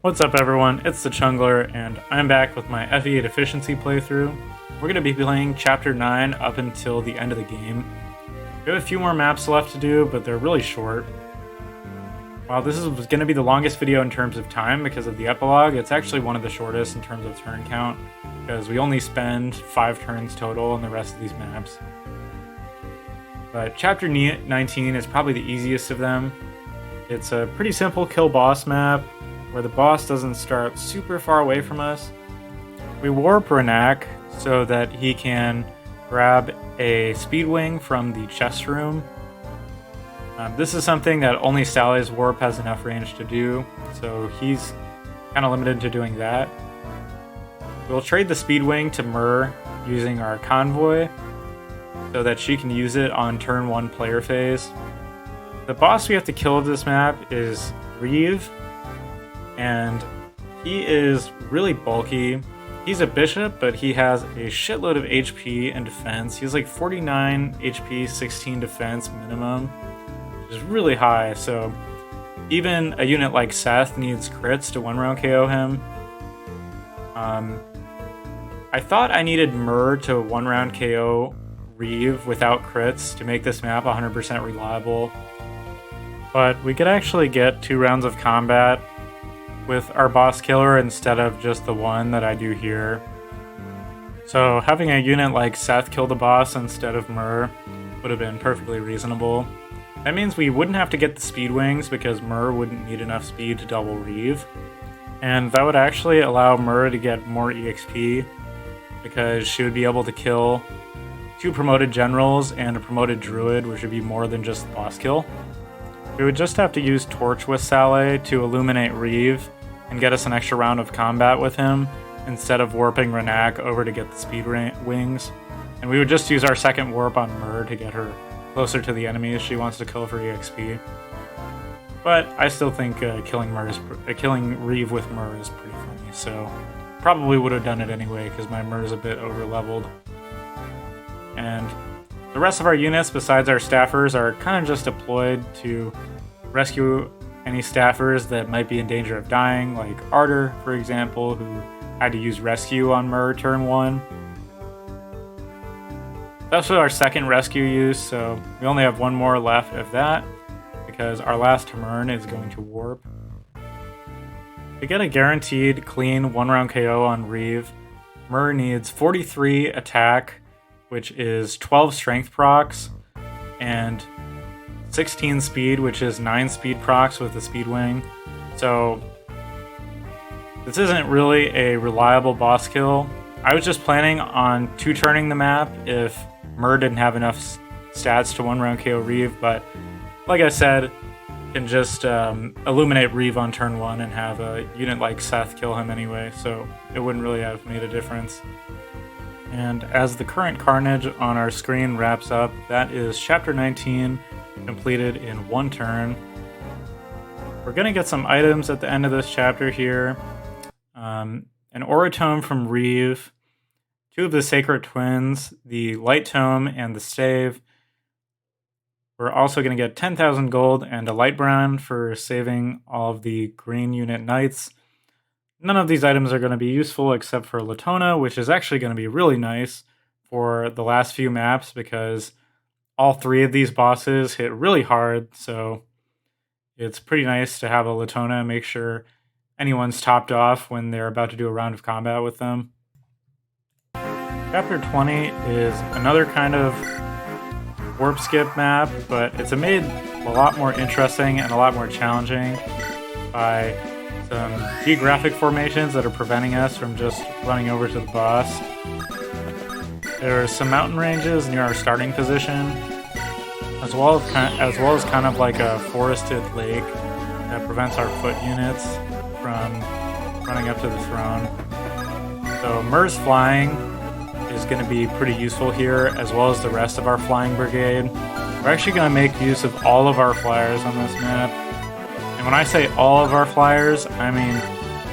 What's up everyone, it's the Chungler, and I'm back with my FE8 Efficiency playthrough. We're going to be playing Chapter 9 up until the end of the game. We have a few more maps left to do, but they're really short. While this is going to be the longest video in terms of time because of the epilogue, it's actually one of the shortest in terms of turn count, because we only spend 5 turns total on the rest of these maps. But Chapter 19 is probably the easiest of them. It's a pretty simple kill boss map, where the boss doesn't start super far away from us. We warp Renak so that he can grab a speed wing from the chest room. This is something that only Sally's warp has enough range to do, so he's kind of limited to doing that. We'll trade the speed wing to Myrrh using our convoy so that she can use it on turn 1 player phase. The boss we have to kill of this map is Reeve, and he is really bulky. He's a bishop, but he has a shitload of HP and defense. He has like 49 HP, 16 defense minimum, which is really high, so even a unit like Seth needs crits to 1-round KO him. I thought I needed Myrrh to 1-round KO Reeve without crits to make this map 100% reliable, but we could actually get 2 rounds of combat with our boss killer instead of just the one that I do here. So having a unit like Seth kill the boss instead of Myrrh would have been perfectly reasonable. That means we wouldn't have to get the speed wings because Myrrh wouldn't need enough speed to double Reeve. And that would actually allow Myrrh to get more EXP because she would be able to kill 2 promoted generals and a promoted druid, which would be more than just the boss kill. We would just have to use Torch with Sally to illuminate Reeve and get us an extra round of combat with him instead of warping Renak over to get the speed wings. And we would just use our second warp on Myrrh to get her closer to the enemies she wants to kill for EXP. But I still think killing Reeve with Myrrh is pretty funny, so probably would have done it anyway because my Myrrh is a bit over leveled. And the rest of our units, besides our staffers, are kind of just deployed to rescue any staffers that might be in danger of dying, like Artur, for example, who had to use rescue on Myrrh turn 1. That's our second rescue use, so we only have one more left of that, because our last turn is going to warp. To get a guaranteed clean 1-round KO on Reeve, Myrrh needs 43 attack, which is 12 strength procs, and 16 speed, which is 9 speed procs with the speed wing. So this isn't really a reliable boss kill. I was just planning on 2-turning the map if Myrrh didn't have enough stats to 1-round KO Reeve, but like I said, can just illuminate Reeve on turn 1 and have a unit like Seth kill him anyway, so it wouldn't really have made a difference. And as the current carnage on our screen wraps up, that is Chapter 19 completed in 1 turn. We're going to get some items at the end of this chapter here. An Aura Tome from Reeve, 2 of the Sacred Twins, the Light Tome and the Stave. We're also going to get 10,000 gold and a Light Brand for saving all of the green unit knights. None of these items are going to be useful except for Latona, which is actually going to be really nice for the last few maps because all 3 of these bosses hit really hard, so it's pretty nice to have a Latona and make sure anyone's topped off when they're about to do a round of combat with them. Chapter 20 is another kind of warp skip map, but it's made a lot more interesting and a lot more challenging by some geographic formations that are preventing us from just running over to the boss. There's some mountain ranges near our starting position, as well as kind of like a forested lake that prevents our foot units from running up to the throne. So Myrrh's flying is going to be pretty useful here, as well as the rest of our flying brigade. We're actually going to make use of all of our flyers on this map. And when I say all of our flyers, I mean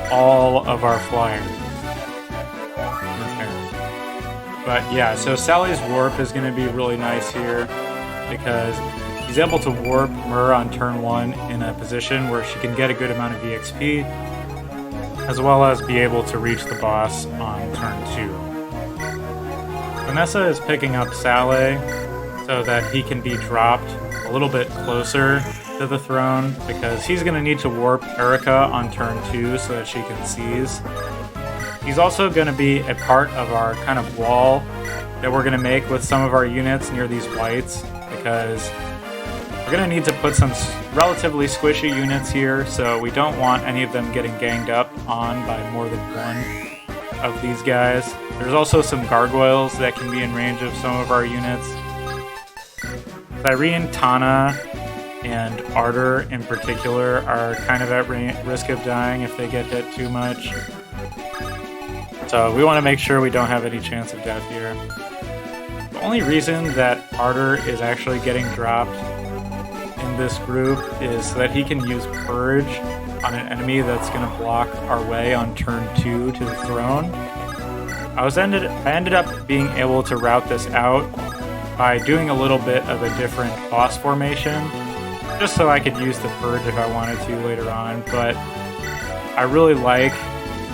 all of our flyers. But yeah, so Sally's warp is going to be really nice here because he's able to warp Myrrh on turn 1 in a position where she can get a good amount of EXP. as well as be able to reach the boss on turn 2. Vanessa is picking up Sally so that he can be dropped a little bit closer to the throne, because he's going to need to warp Erica on turn 2 so that she can seize. He's also going to be a part of our kind of wall that we're going to make with some of our units near these whites, because we're going to need to put some relatively squishy units here, so we don't want any of them getting ganged up on by more than one of these guys. There's also some gargoyles that can be in range of some of our units. Cyrene, Tana, and Artur in particular are kind of at risk of dying if they get hit too much. So we want to make sure we don't have any chance of death here. The only reason that Artur is actually getting dropped in this group is so that he can use Purge on an enemy that's going to block our way on turn 2 to the throne. I ended up being able to route this out by doing a little bit of a different boss formation, just so I could use the Purge if I wanted to later on, but I really like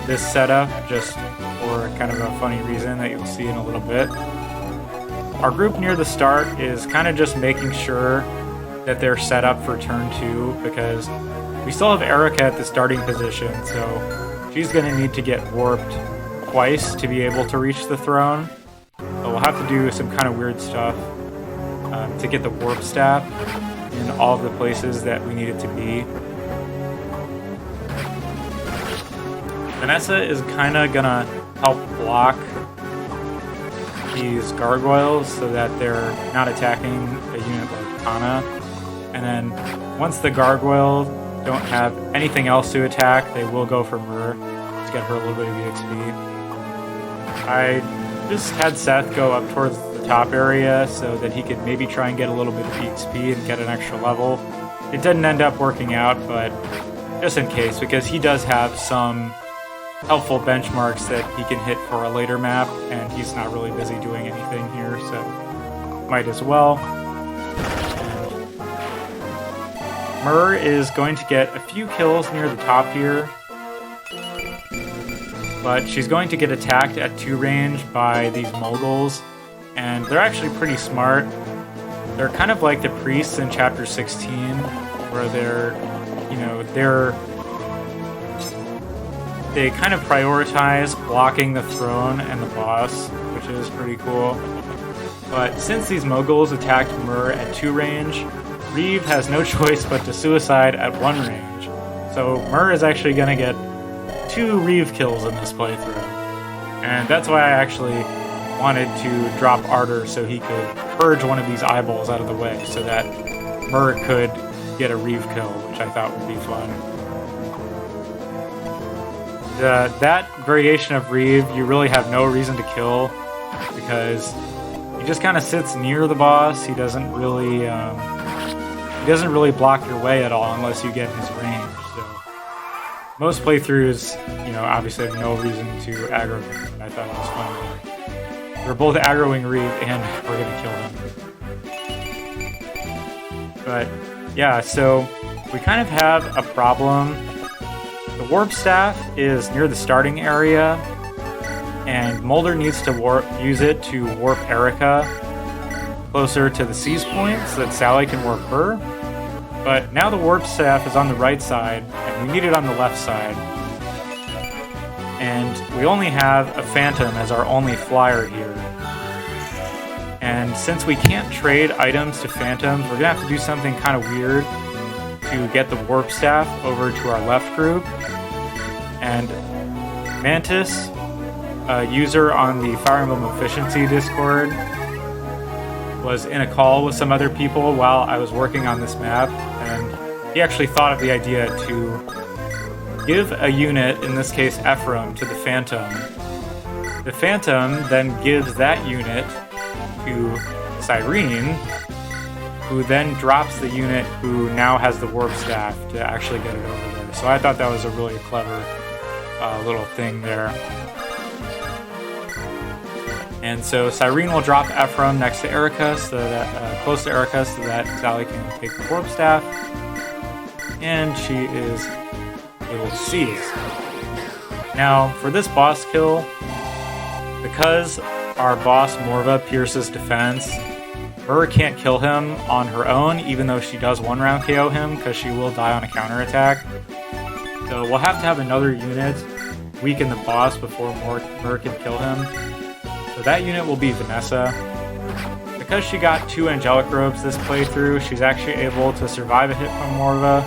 this setup just for kind of a funny reason that you'll see in a little bit. Our group near the start is kind of just making sure that they're set up for turn 2, because we still have Erica at the starting position, so she's going to need to get warped twice to be able to reach the throne. So we'll have to do some kind of weird stuff to get the warp staff in all of the places that we need it to be. Vanessa is kind of gonna help block these gargoyles so that they're not attacking a unit like Tana. And then once the gargoyles don't have anything else to attack, they will go for Myrrh to get her a little bit of EXP. I just had Seth go up towards the top area so that he could maybe try and get a little bit of EXP and get an extra level. It didn't end up working out, but just in case, because he does have some helpful benchmarks that he can hit for a later map, and he's not really busy doing anything here, so might as well. Myrrh is going to get a few kills near the top here, but she's going to get attacked at 2 range by these moguls, and they're actually pretty smart. They're kind of like the priests in chapter 16, where they kind of prioritize blocking the throne and the boss, which is pretty cool. But since these moguls attacked Myrrh at 2 range, Reeve has no choice but to suicide at 1 range. So Myrrh is actually going to get 2 Reeve kills in this playthrough. And that's why I actually wanted to drop Artur so he could purge one of these eyeballs out of the way so that Myrrh could get a Reeve kill, which I thought would be fun. That variation of Reeve, you really have no reason to kill, because he just kind of sits near the boss. He doesn't really block your way at all unless you get in his range. So most playthroughs, obviously have no reason to aggro him. I thought it was fun. We're both aggroing Reeve and we're gonna kill him. But yeah, so we kind of have a problem. The warp staff is near the starting area, and Mulder needs to use it to warp Erica closer to the seize point so that Sally can warp her. But now the warp staff is on the right side, and we need it on the left side. And we only have a Phantom as our only flyer here. And since we can't trade items to Phantoms, we're going to have to do something kind of weird to get the warp staff over to our left group. And Mantis, a user on the Fire Emblem Efficiency Discord, was in a call with some other people while I was working on this map, and he actually thought of the idea to give a unit, in this case Ephraim, to the Phantom. The Phantom then gives that unit to Cyrene, who then drops the unit who now has the warp staff to actually get it over there. So I thought that was a really clever little thing there. And so Cyrene will drop Ephraim next to Erica, so that close to Erica, so that Sally can take the warp staff, and she is able to seize. Now, for this boss kill, because our boss Morva pierces defense, Mur can't kill him on her own, even though she does 1-round KO him, because she will die on a counterattack. So we'll have to have another unit weaken the boss before Mur can kill him. So that unit will be Vanessa. Because she got 2 angelic robes this playthrough, she's actually able to survive a hit from Morva.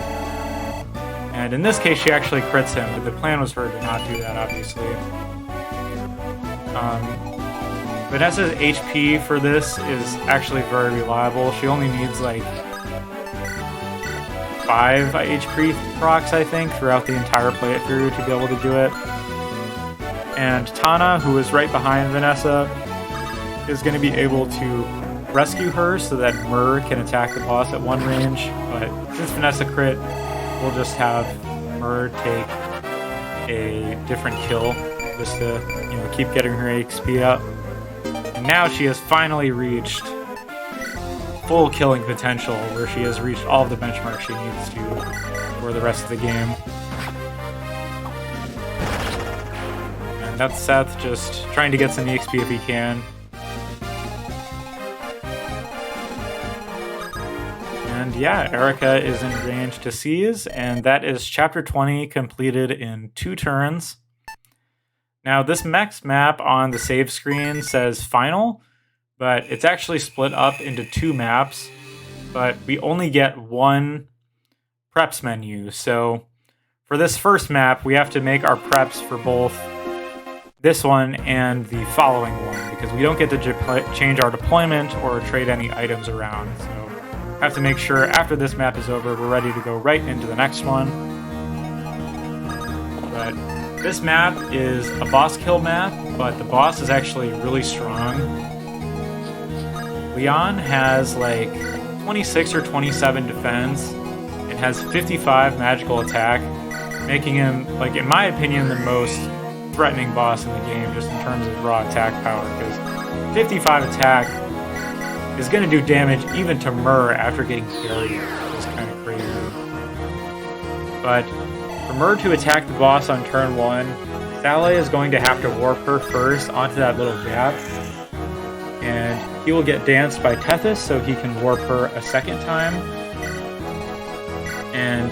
And in this case, she actually crits him, but the plan was for her to not do that, obviously. Vanessa's HP for this is actually very reliable. She only needs like 5 HP procs, I think, throughout the entire playthrough to be able to do it. And Tana, who is right behind Vanessa, is going to be able to rescue her so that Mur can attack the boss at 1 range. But since Vanessa crit, we'll just have Mur take a different kill just to, keep getting her XP up. And now she has finally reached full killing potential, where she has reached all of the benchmarks she needs to for the rest of the game. And that's Seth just trying to get some EXP if he can. And yeah, Erica is in range to seize, and that is Chapter 20 completed in 2 turns. Now, this next map on the save screen says Final, but it's actually split up into 2 maps, but we only get 1 preps menu. So for this first map, we have to make our preps for both this one and the following one, because we don't get to change our deployment or trade any items around. So I have to make sure after this map is over, we're ready to go right into the next one. But this map is a boss kill map, but the boss is actually really strong. Leon has like 26 or 27 defense and has 55 magical attack, making him, like, in my opinion, the most threatening boss in the game just in terms of raw attack power, because 55 attack is going to do damage even to Mur after getting buried, which is kind of crazy. But for Mur to attack the boss on turn 1, Saleh is going to have to warp her first onto that little gap, and he will get danced by Tethys so he can warp her a second time. And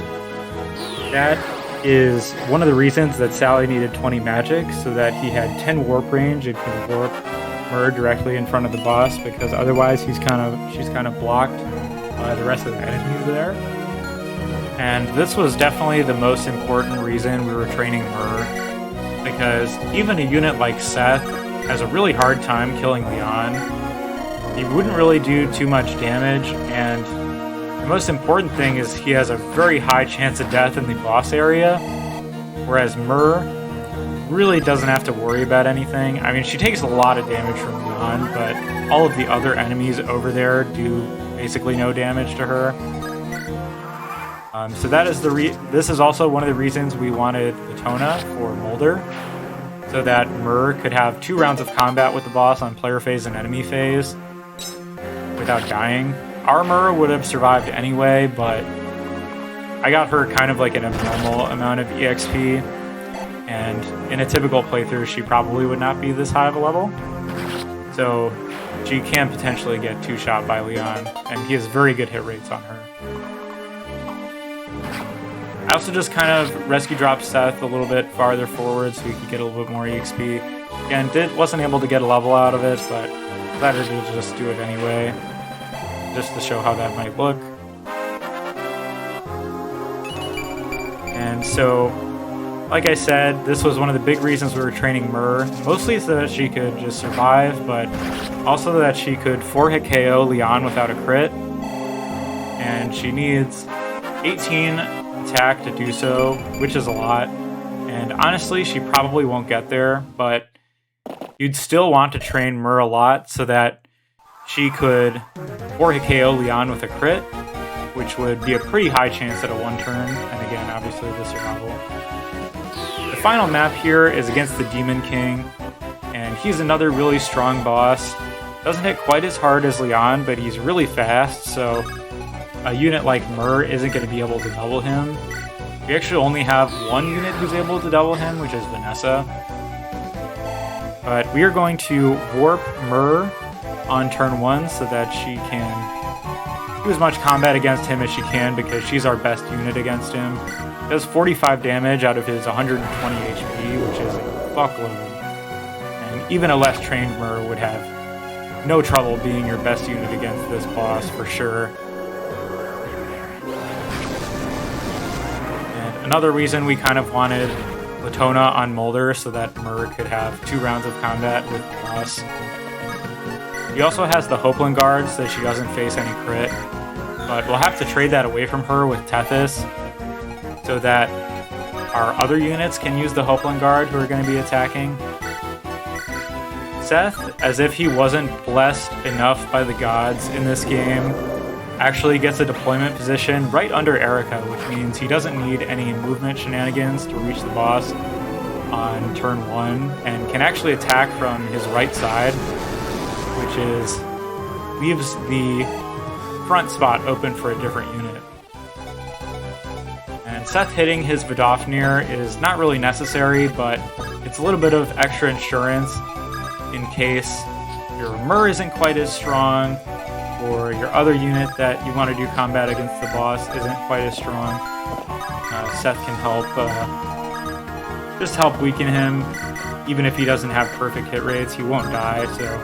that is one of the reasons that Saleh needed 20 magic, so that he had 10 warp range and could warp Mur directly in front of the boss, because otherwise she's kind of blocked by the rest of the enemies there. And this was definitely the most important reason we were training Mur, because even a unit like Seth has a really hard time killing Leon. He wouldn't really do too much damage, and the most important thing is he has a very high chance of death in the boss area, whereas Mur really doesn't have to worry about anything. I mean, she takes a lot of damage from Leon, but all of the other enemies over there do basically no damage to her. So that is this is also one of the reasons we wanted Latona for Molder, so that Mur could have 2 rounds of combat with the boss on player phase and enemy phase without dying. Our Mur would have survived anyway, but I got her kind of like an abnormal amount of EXP, and in a typical playthrough she probably would not be this high of a level. So she can potentially get 2-shot by Leon, and he has very good hit rates on her. I also just kind of rescue dropped Seth a little bit farther forward so he could get a little bit more EXP. Again, wasn't able to get a level out of it, but decided to just do it anyway, just to show how that might look. And so, like I said, this was one of the big reasons we were training Mur, mostly so that she could just survive, but also that she could 4-hit KO Leon without a crit. And she needs 18 attack to do so, which is a lot. And honestly, she probably won't get there, but you'd still want to train Mur a lot so that she could 4-hit KO Leon with a crit, which would be a pretty high chance at a 1 turn, and again, obviously the survival. The final map here is against the Demon King, and he's another really strong boss. Doesn't hit quite as hard as Leon, but he's really fast, so a unit like Mur isn't going to be able to double him. We actually only have one unit who's able to double him, which is Vanessa. But we are going to warp Myrrh on turn 1 so that she can do as much combat against him as she can, because she's our best unit against him. Does 45 damage out of his 120 HP, which is a fuckload. And even a less trained Myrrh would have no trouble being your best unit against this boss for sure. And another reason we kind of wanted Latona on Mulder so that Myrrh could have 2 rounds of combat with the boss. He also has the Hopeland Guard so that she doesn't face any crit, but we'll have to trade that away from her with Tethys so that our other units can use the Hopeland Guard who are going to be attacking. Seth, as if he wasn't blessed enough by the gods in this game, actually gets a deployment position right under Erica, which means he doesn't need any movement shenanigans to reach the boss on turn 1, and can actually attack from his right side, which leaves the front spot open for a different unit. And Seth hitting his Vidofnir is not really necessary, but it's a little bit of extra insurance in case your Myrrh isn't quite as strong, or your other unit that you want to do combat against the boss isn't quite as strong. Seth can help, just help weaken him. Even if he doesn't have perfect hit rates, he won't die, so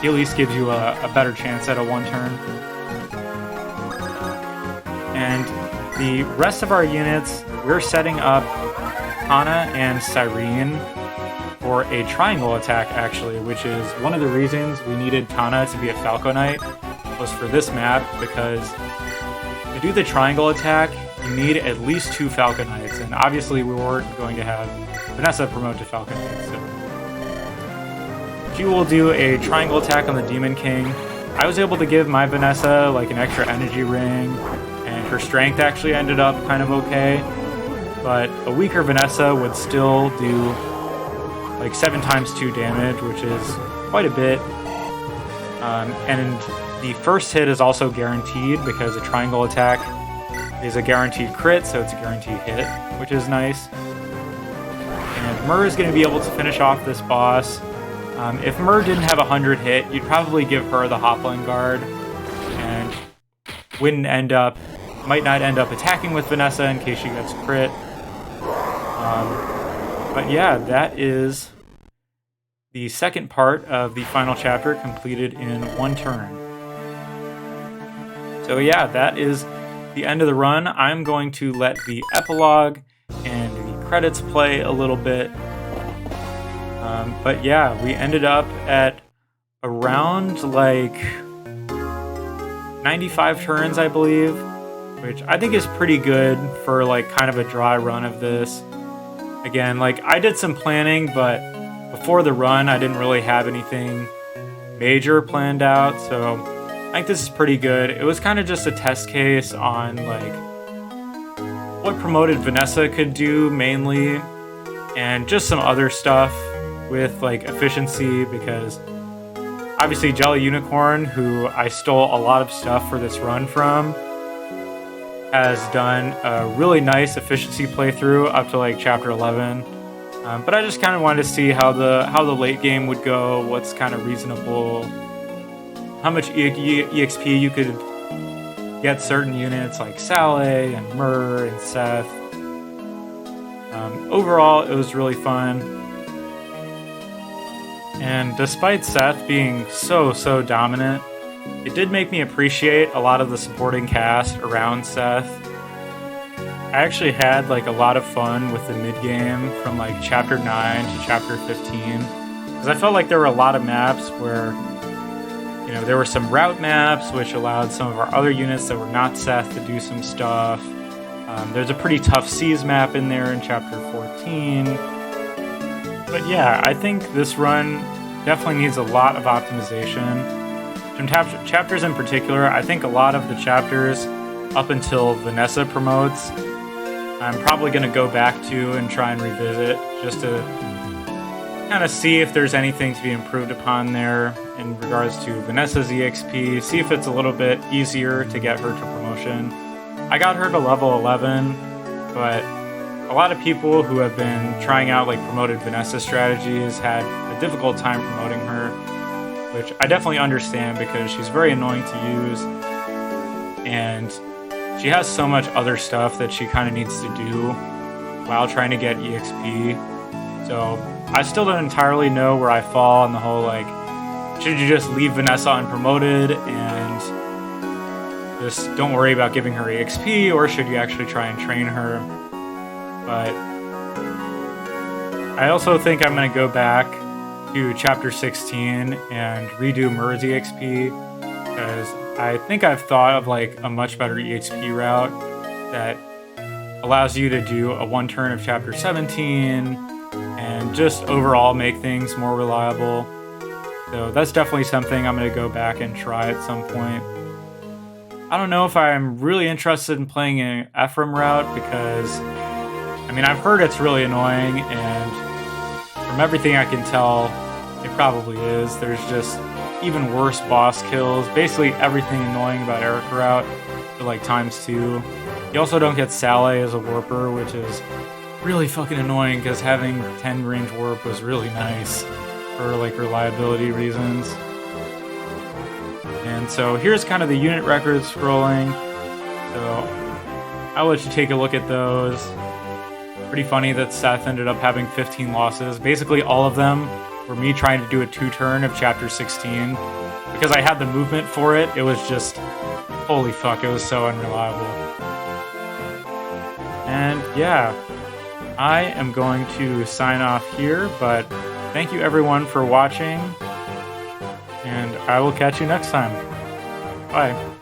he at least gives you a better chance at a 1-turn. And the rest of our units, we're setting up Hana and Cyrene for a triangle attack, actually, which is one of the reasons we needed Tana to be a Falco Knight, was for this map, because to do the triangle attack, you need at least 2 Falco Knights, and obviously we weren't going to have Vanessa promote to Falco Knight, so she will do a triangle attack on the Demon King. I was able to give my Vanessa like an extra energy ring, and her strength actually ended up kind of okay, but a weaker Vanessa would still do like 7 times 2 damage, which is quite a bit. And the first hit is also guaranteed because a triangle attack is a guaranteed crit, so it's a guaranteed hit, which is nice. And Myrrh is going to be able to finish off this boss. If Myrrh didn't have 100 hit, you'd probably give her the Hopeland Guard, and might not end up attacking with Vanessa in case she gets crit. But yeah, that is the second part of the final chapter completed in 1 turn. So yeah, that is the end of the run. I'm going to let the epilogue and the credits play a little bit. But yeah, we ended up at around like 95 turns, I believe, which I think is pretty good for like kind of a dry run of this. Again, like I did some planning, but before the run, I didn't really have anything major planned out, so I think this is pretty good. It was kind of just a test case on like what promoted Vanessa could do mainly, and just some other stuff with like efficiency, because obviously Jelly Unicorn, who I stole a lot of stuff for this run from, has done a really nice efficiency playthrough up to like chapter 11. But I just kind of wanted to see how the late game would go, what's kind of reasonable, how much EXP you could get certain units like Saleh and Myrrh and Seth. Overall, it was really fun. And despite Seth being so dominant, it did make me appreciate a lot of the supporting cast around Seth. I actually had like a lot of fun with the mid-game from like chapter 9 to chapter 15, because I felt like there were a lot of maps where, you know, there were some route maps which allowed some of our other units that were not Seth to do some stuff. There's a pretty tough seas map in there in chapter 14. But yeah, I think this run definitely needs a lot of optimization. Some chapters in particular, I think a lot of the chapters up until Vanessa promotes, I'm probably going to go back to and try and revisit just to kind of see if there's anything to be improved upon there in regards to Vanessa's EXP, see if it's a little bit easier to get her to promotion. I got her to level 11, but a lot of people who have been trying out like promoted Vanessa strategies had a difficult time promoting her, which I definitely understand because she's very annoying to use, and she has so much other stuff that she kind of needs to do while trying to get EXP. So I still don't entirely know where I fall on the whole like, should you just leave Vanessa unpromoted and just don't worry about giving her EXP, or should you actually try and train her? But I also think I'm going to go back to chapter 16 and redo Mur's EXP, because I think I've thought of like a much better EXP route that allows you to do a one turn of chapter 17 and just overall make things more reliable. So that's definitely something I'm going to go back and try at some point. I don't know if I'm really interested in playing an Ephraim route because, I mean, I've heard it's really annoying, and from everything I can tell, it probably is. There's just even worse boss kills. Basically everything annoying about Eric route, but like ×2. You also don't get Saleh as a warper, which is really fucking annoying because having 10 range warp was really nice for like reliability reasons. And so here's kind of the unit records scrolling. So I'll let you take a look at those. Pretty funny that Seth ended up having 15 losses. Basically all of them were me trying to do a 2-turn of chapter 16. Because I had the movement for it, it was just, holy fuck, it was so unreliable. And yeah, I am going to sign off here, but thank you everyone for watching, and I will catch you next time. Bye.